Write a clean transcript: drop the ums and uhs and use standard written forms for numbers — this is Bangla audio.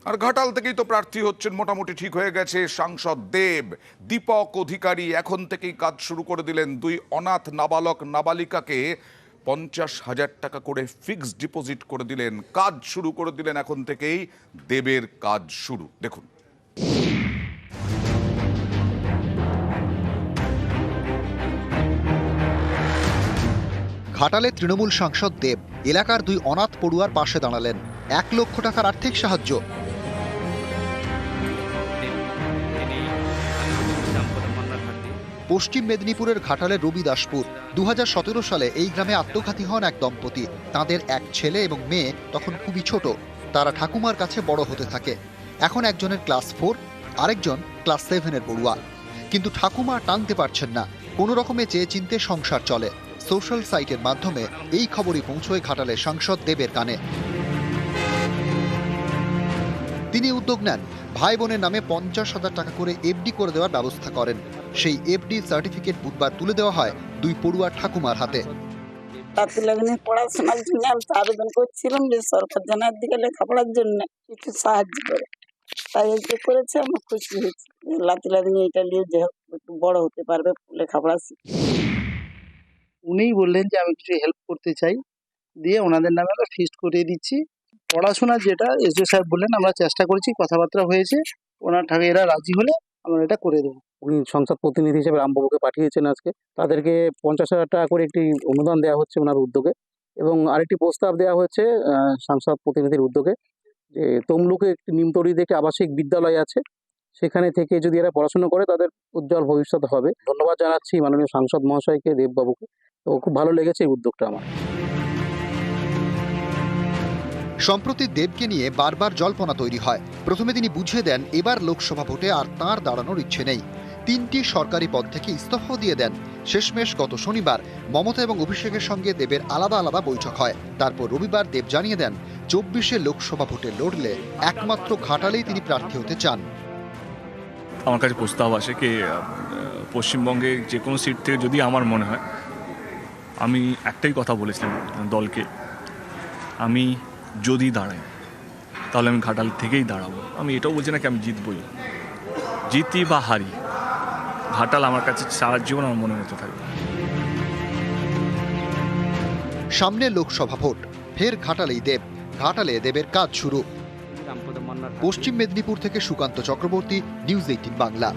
আর ঘাটাল থেকেই তো প্রার্থী হচ্ছেন মোটামুটি ঠিক হয়ে গেছে সাংসদ দেব। দীপক অধিকারী এখন থেকেই কাজ শুরু করে দিলেন। দুই অনাথ নাবালক নাবালিকাকে 50,000 টাকা করে ফিক্সড ডিপোজিট করে দিলেন, কাজ শুরু করে দিলেন। এখন থেকেই দেবের কাজ শুরু। দেখুন। ঘাটালে তৃণমূল সাংসদ দেব এলাকার দুই অনাথ পড়ুয়ার পাশে দাঁড়ালেন। 1 লক্ষ টাকার আর্থিক সাহায্য। পশ্চিম মেদিনীপুরের ঘাটালের রবিদাসপুর। 2017 সালে এই গ্রামে আত্মঘাতী হন এক দম্পতি। তাদের এক ছেলে এবং মেয়ে তখন খুবই ছোট। তারা ঠাকুমার কাছে বড় হতে থাকে। এখন একজনের ক্লাস 4, আরেকজন ক্লাস 7-এর পড়ুয়া। কিন্তু ঠাকুমা টানতে পারছেন না। কোনো রকমে চেয়ে চিনতে সংসার চলে। সোশ্যাল সাইটের মাধ্যমে এই খবরই পৌঁছয় ঘাটালের সাংসদ দেবের কানে। তিনি উদ্যোগ নেন, ভাই বোনের নামে 50,000 টাকা করে এফডি করে দেওয়ার ব্যবস্থা করেন। সেই এফডি সার্টিফিকেট বুধবার তুলে দেওয়া হয় দুই পড়ুয়া ঠাকুমার হাতে। পড়াশোনার জন্য আমি আবেদন করছিলাম যে সরকার যেন দিকে লেখাপড়ার জন্য একটু সাহায্য করে, তাই এই যে করেছে আমার খুশি হয়েছে। লাতিলাদিনী এটা নিয়ে যে একটু বড় হতে পারবে, লেখাপড়া শিখে। উনিই বললেন যে আমি কিছু হেল্প করতে চাই, দিয়ে ওনাদের নামে আমরা ফিস্ট করিয়ে দিচ্ছি। পড়াশোনা যেটা এসডিও সাহেব বললেন আমরা চেষ্টা করেছি, কথাবার্তা হয়েছে, ওনার ঠাকুর এরা রাজি হলে আমরা এটা করে দেবো। উনি সংসদ প্রতিনিধি হিসেবে রামবাবুকে পাঠিয়েছেন আজকে। তাদেরকে 50,000 টাকা করে একটি অনুদান দেওয়া হচ্ছে ওনার উদ্যোগে, এবং আরেকটি প্রস্তাব দেওয়া হচ্ছে সংসদ প্রতিনিধির উদ্যোগে যে তমলুকে একটি নিমতলিতে একটি আবাসিক বিদ্যালয় আছে, সেখানে থেকে যদি এরা পড়াশোনা করে তাদের উজ্জ্বল ভবিষ্যৎ হবে। ধন্যবাদ জানাচ্ছি মাননীয় সাংসদ মহাশয়কে, দেববাবুকে। তো খুব ভালো লেগেছে এই উদ্যোগটা আমার। সম্প্রতি দেবকে নিয়ে বারবার জল্পনা তৈরি হয়। প্রথমে তিনি বুঝিয়ে দেন এবার লোকসভা ভোটে আর তাঁর দাঁড়ানোর ইচ্ছে নেই। 3টি সরকারি পদ থেকে ইস্তফাও দিয়ে দেন। শেষমেশ গত শনিবার মমতা এবং অভিষেকের সঙ্গে দেবের আলাদা আলাদা বৈঠক হয়। তারপর রবিবার দেব জানিয়ে দেন 24-এ লোকসভা ভোটে লড়লে একমাত্র ঘাটালেই তিনি প্রার্থী হতে চান। আমার কাছে প্রস্তাব আসে কি পশ্চিমবঙ্গে যে কোনো সিট থেকে যদি আমার মনে হয়, আমি একটাই কথা বলেছিলাম দলকে, আমি যদি দাঁড়াই তাহলে আমি ঘাটাল থেকেই দাঁড়াবো। আমি এটাও বলছি না কি আমি জিতবই, জিতি বা হারি, ঘাটাল আমার কাছে সারা জীবন আমার মনের মতো থাকবে। সামনে লোকসভা ভোট, ফের ঘাটালেই দেব। ঘাটালে দেবের কাজ শুরু। পশ্চিম মেদিনীপুর থেকে সুকান্ত চক্রবর্তী, নিউজ 18 বাংলা।